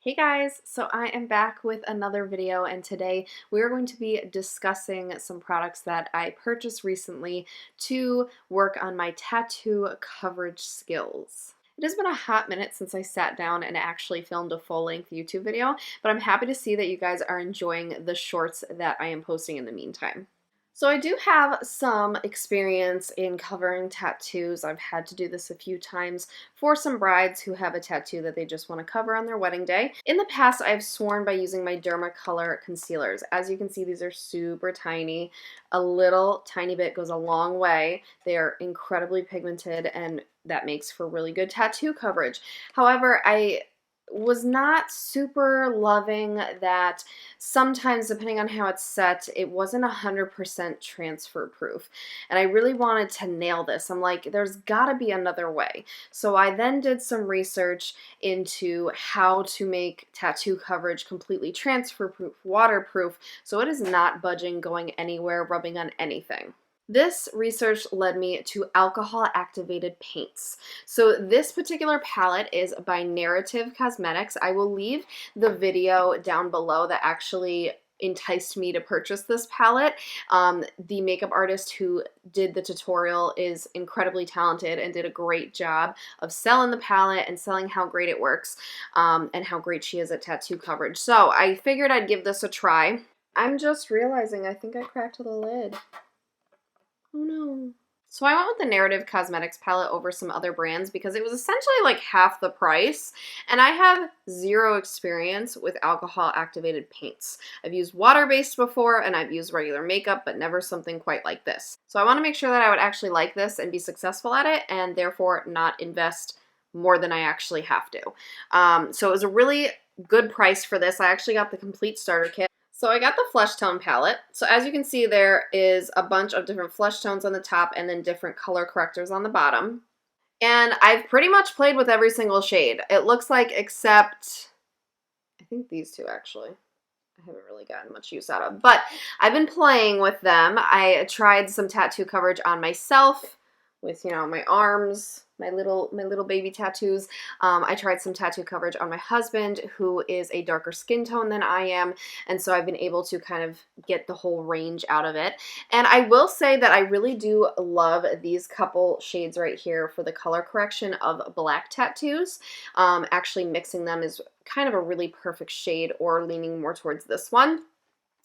Hey guys, so I am back with another video, and today we're going to be discussing some products that I purchased recently to work on my tattoo coverage skills. It has been a hot minute since I sat down and actually filmed a full-length YouTube video, but I'm happy to see that you guys are enjoying the shorts that I am posting in the meantime. So I do have some experience in covering tattoos. I've had to do this a few times for some brides who have a tattoo that they just want to cover on their wedding day. In the past, I've sworn by using my Dermacolor concealers. As you can see, these are super tiny. A little tiny bit goes a long way. They are incredibly pigmented, and that makes for really good tattoo coverage. However, I was not super loving that sometimes, depending on how it's set, it wasn't 100% transfer proof. And I really wanted to nail this. I'm like, there's gotta be another way. So I then did some research into how to make tattoo coverage completely transfer proof, waterproof, so it is not budging, going anywhere, rubbing on anything. This research led me to alcohol activated paints. So this particular palette is by Narrative Cosmetics. I will leave the video down below that actually enticed me to purchase this palette. The makeup artist who did the tutorial is incredibly talented and did a great job of selling the palette and selling how great it works, and how great she is at tattoo coverage. So I figured I'd give this a try. I'm just realizing I think I cracked the lid. Oh no. So I went with the Narrative Cosmetics palette over some other brands because it was essentially like half the price, and I have zero experience with alcohol activated paints. I've used water-based before and I've used regular makeup, but never something quite like this. So I want to make sure that I would actually like this and be successful at it, and therefore not invest more than I actually have to. So it was a really good price for this. I actually got the complete starter kit. So I got the flesh tone palette. So as you can see, there is a bunch of different flesh tones on the top and then different color correctors on the bottom. And I've pretty much played with every single shade. It looks like, except I think these two actually I haven't really gotten much use out of, but I've been playing with them. I tried some tattoo coverage on myself with, you know, my arms, my little baby tattoos. I tried some tattoo coverage on my husband, who is a darker skin tone than I am, and so I've been able to kind of get the whole range out of it. And I will say that I really do love these couple shades right here for the color correction of black tattoos. Actually mixing them is kind of a really perfect shade, or leaning more towards this one.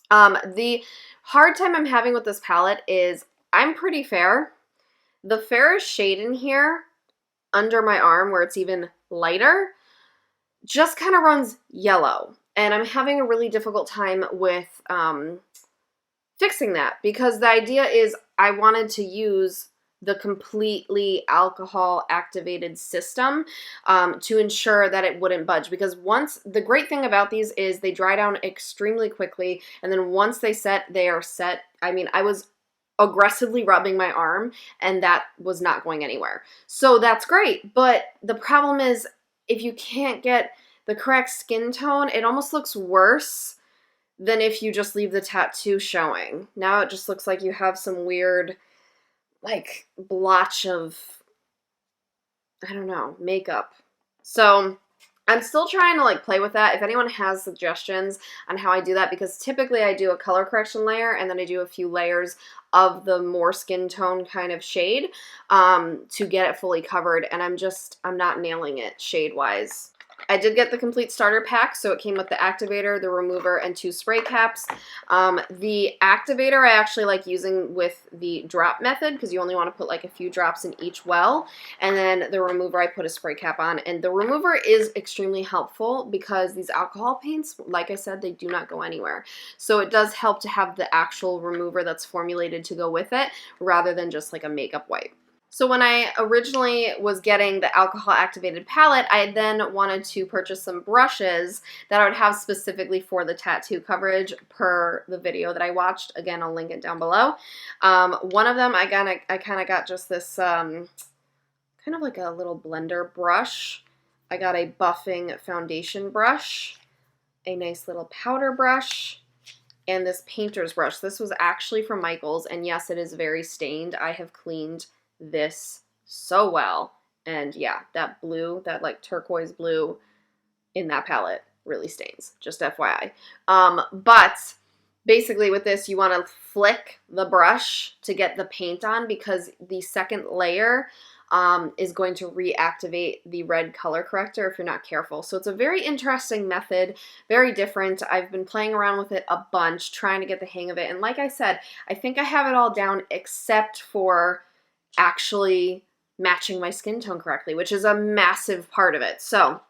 The hard time I'm having with this palette is I'm pretty fair. The fairest shade in here, under my arm where it's even lighter, just kind of runs yellow. And I'm having a really difficult time with fixing that, because the idea is I wanted to use the completely alcohol activated system to ensure that it wouldn't budge, because the great thing about these is they dry down extremely quickly, and then once they set, they are set. I mean, I was aggressively rubbing my arm and that was not going anywhere. So that's great, but the problem is if you can't get the correct skin tone, it almost looks worse than if you just leave the tattoo showing. Now it just looks like you have some weird, like, blotch of, I don't know, makeup. So I'm still trying to like play with that. If anyone has suggestions on how I do that, because typically I do a color correction layer and then I do a few layers of the more skin tone kind of shade to get it fully covered, and I'm not nailing it shade wise. I did get the complete starter pack, so it came with the activator, the remover, and 2 spray caps. The activator I actually like using with the drop method, because you only want to put like a few drops in each well, and then the remover I put a spray cap on. And the remover is extremely helpful because these alcohol paints, like I said, they do not go anywhere. So it does help to have the actual remover that's formulated to go with it, rather than just like a makeup wipe. So when I originally was getting the alcohol activated palette, I then wanted to purchase some brushes that I would have specifically for the tattoo coverage per the video that I watched. Again, I'll link it down below. One of them, I kind of got just this kind of like a little blender brush. I got a buffing foundation brush, a nice little powder brush, and this painter's brush. This was actually from Michael's, and yes, it is very stained. I have cleaned this so well, and yeah, that blue, that like turquoise blue in that palette really stains, just FYI. But basically with this, you want to flick the brush to get the paint on because the second layer is going to reactivate the red color corrector if you're not careful. So it's a very interesting method, very different. I've been playing around with it a bunch, trying to get the hang of it. And like I said, I think I have it all down except for actually matching my skin tone correctly, which is a massive part of it. So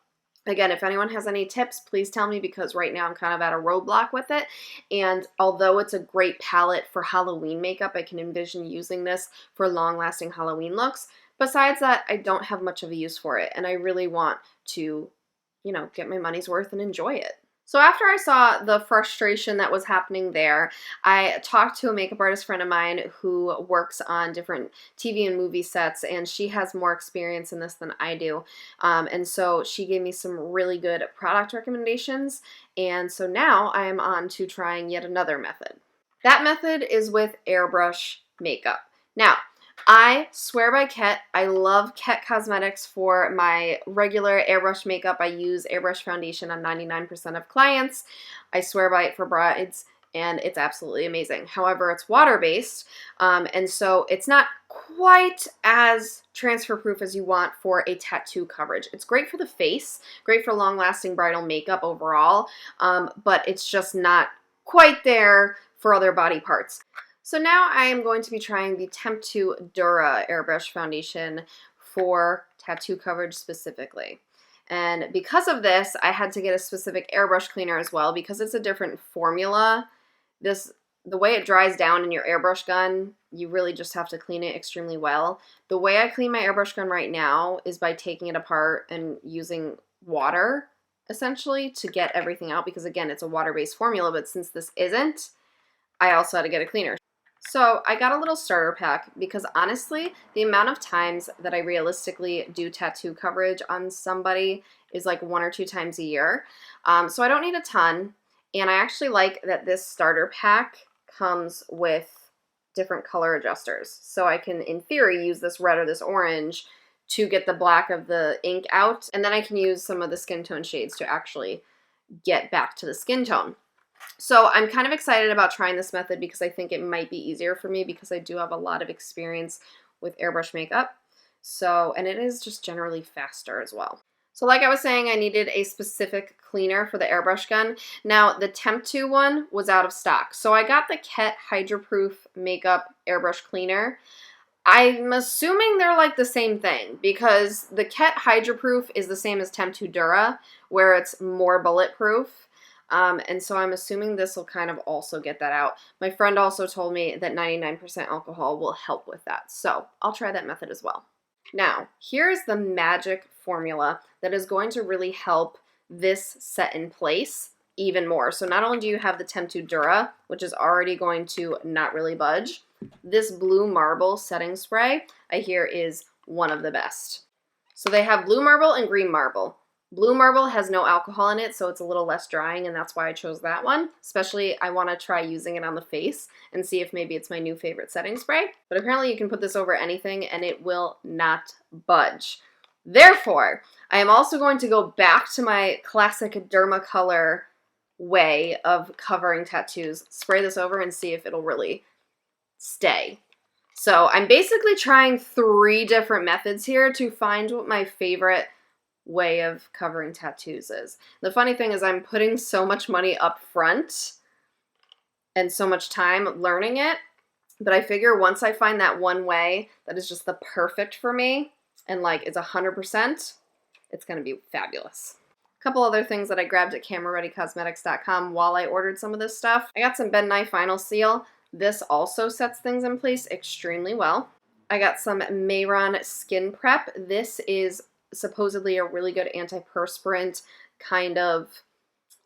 again, if anyone has any tips, please tell me because right now I'm kind of at a roadblock with it. And although it's a great palette for Halloween makeup, I can envision using this for long-lasting Halloween looks. Besides that, I don't have much of a use for it, and I really want to, you know, get my money's worth and enjoy it. So after I saw the frustration that was happening there, I talked to a makeup artist friend of mine who works on different TV and movie sets, and she has more experience in this than I do. And so she gave me some really good product recommendations, and so now I am on to trying yet another method. That method is with Airbrush Makeup. Now, I swear by Ket. I love Ket Cosmetics for my regular airbrush makeup. I use airbrush foundation on 99% of clients. I swear by it for brides, and it's absolutely amazing. However, it's water-based, and so it's not quite as transfer-proof as you want for a tattoo coverage. It's great for the face, great for long-lasting bridal makeup overall, but it's just not quite there for other body parts. So now I am going to be trying the Temp2 Dura Airbrush Foundation for tattoo coverage specifically. And because of this, I had to get a specific airbrush cleaner as well because it's a different formula. The way it dries down in your airbrush gun, you really just have to clean it extremely well. The way I clean my airbrush gun right now is by taking it apart and using water, essentially, to get everything out because, again, it's a water-based formula, but since this isn't, I also had to get a cleaner. So I got a little starter pack because honestly, the amount of times that I realistically do tattoo coverage on somebody is like 1 or 2 times a year. So I don't need a ton. And I actually like that this starter pack comes with different color adjusters. So I can, in theory, use this red or this orange to get the black of the ink out. And then I can use some of the skin tone shades to actually get back to the skin tone. So I'm kind of excited about trying this method because I think it might be easier for me because I do have a lot of experience with airbrush makeup. So, and it is just generally faster as well. So like I was saying, I needed a specific cleaner for the airbrush gun. Now the Temp2 one was out of stock. So I got the Ket Hydroproof Makeup Airbrush Cleaner. I'm assuming they're like the same thing because the Ket Hydroproof is the same as Temp2 Dura where it's more bulletproof. And so I'm assuming this will kind of also get that out. My friend also told me that 99% alcohol will help with that. So I'll try that method as well. Now, here's the magic formula that is going to really help this set in place even more. So not only do you have the Temp2 Dura, which is already going to not really budge, this Blue Marble setting spray I hear is one of the best. So they have Blue Marble and Green Marble. Blue Marble has no alcohol in it, so it's a little less drying, and that's why I chose that one. Especially, I want to try using it on the face and see if maybe it's my new favorite setting spray. But apparently you can put this over anything, and it will not budge. Therefore, I am also going to go back to my classic Dermacolor way of covering tattoos. Spray this over and see if it'll really stay. So I'm basically trying 3 different methods here to find what my favorite way of covering tattoos is. The funny thing is I'm putting so much money up front and so much time learning it, but I figure once I find that one way that is just the perfect for me and like it's 100%, it's going to be fabulous. A couple other things that I grabbed at camerareadycosmetics.com while I ordered some of this stuff. I got some Ben Nye Final Seal. This also sets things in place extremely well. I got some Mayron Skin Prep. This is supposedly a really good antiperspirant kind of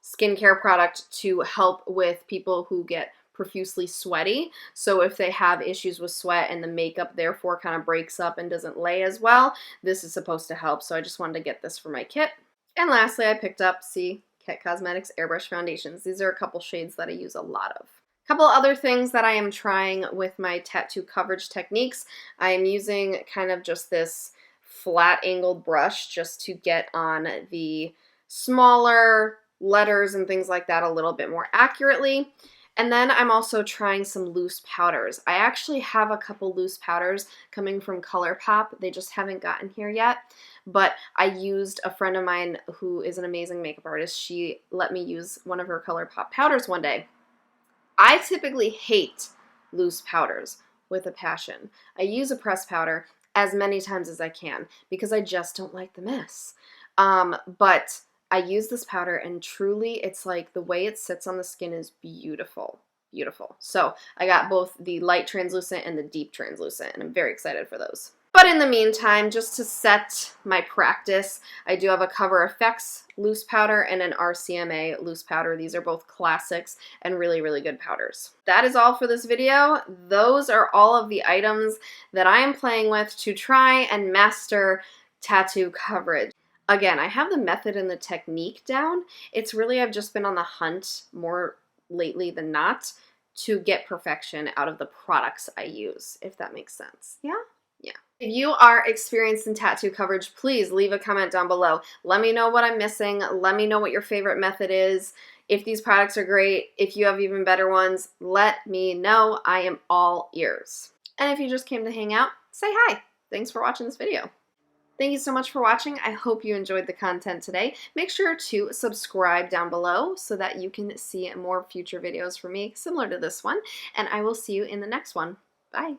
skincare product to help with people who get profusely sweaty. So if they have issues with sweat and the makeup therefore kind of breaks up and doesn't lay as well, this is supposed to help. So I just wanted to get this for my kit. And lastly, I picked up, Ket Cosmetics Airbrush Foundations. These are a couple shades that I use a lot of. A couple other things that I am trying with my tattoo coverage techniques. I am using kind of just this flat angled brush just to get on the smaller letters and things like that a little bit more accurately. And then I'm also trying some loose powders. I actually have a couple loose powders coming from ColourPop. They just haven't gotten here yet. But I used a friend of mine who is an amazing makeup artist. She let me use one of her ColourPop powders one day. I typically hate loose powders with a passion. I use a pressed powder as many times as I can because I just don't like the mess. But I use this powder and truly it's like the way it sits on the skin is beautiful. Beautiful. So I got both the light translucent and the deep translucent, and I'm very excited for those. But in the meantime, just to set my practice, I do have a Cover FX loose powder and an RCMA loose powder. These are both classics and really, really good powders. That is all for this video. Those are all of the items that I am playing with to try and master tattoo coverage. Again, I have the method and the technique down. It's really, I've just been on the hunt more lately than not to get perfection out of the products I use, if that makes sense. Yeah? Yeah. If you are experienced in tattoo coverage, please leave a comment down below. Let me know what I'm missing. Let me know what your favorite method is. If these products are great, if you have even better ones, let me know. I am all ears. And if you just came to hang out, say hi. Thanks for watching this video. Thank you so much for watching. I hope you enjoyed the content today. Make sure to subscribe down below so that you can see more future videos from me similar to this one. And I will see you in the next one. Bye.